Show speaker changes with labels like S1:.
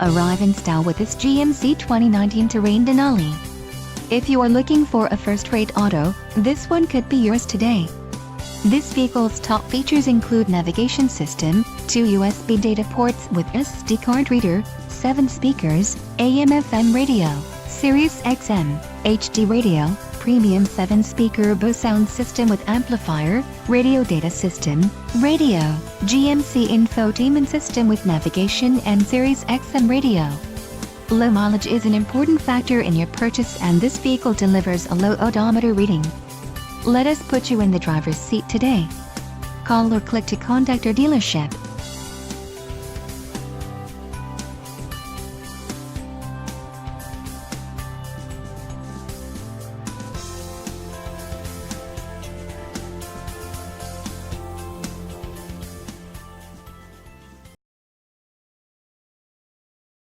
S1: Arrive in style with this GMC 2019 Terrain Denali. If you are looking for a first-rate auto, this one could be yours today. This vehicle's top features include navigation system, 2 USB data ports with SD card reader, 7 speakers, AM/FM radio, Sirius XM, HD radio, premium 7-speaker Bose sound system with amplifier, radio data system, radio, GMC infotainment system with navigation and Sirius XM radio. Low mileage is an important factor in your purchase, and this vehicle delivers a low odometer reading. Let us put you in the driver's seat today. Call or click to contact our dealership.